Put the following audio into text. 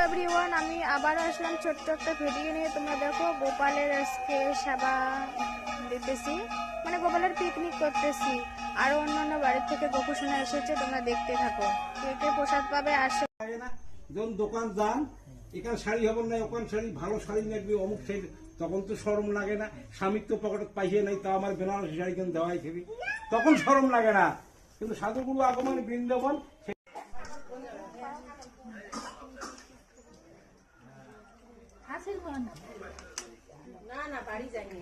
Everyone, আমি আবারও আসলাম ছোট্ট একটা ভিডিও নিয়ে। তোমরা দেখো গোপালের আজকে সেবা দিতেছি, মানে গোপালের পিকনিক করতেছি। আরো অন্যান্য বাড়ির থেকে গোপুসোনা এসেছে, তোমরা দেখতে থাকো। কে কে প্রসাদ পাবে আসে। যখন দোকান যান, এখানে শাড়ি হবেন না, ওখানে শাড়ি ভালো শাড়ি লাগবে, অমুক শাড়ি, তখন তো শরম লাগে না। স্বামীর তো পকেটে পাইয়ে নাই, তা আমার বেনারসি শাড়ি কেন দেওয়াই খেবি, তখন শরম লাগে না। কিন্তু সাধুগুরু আগমন বৃন্দাবন না না বাড়ি যাইনি।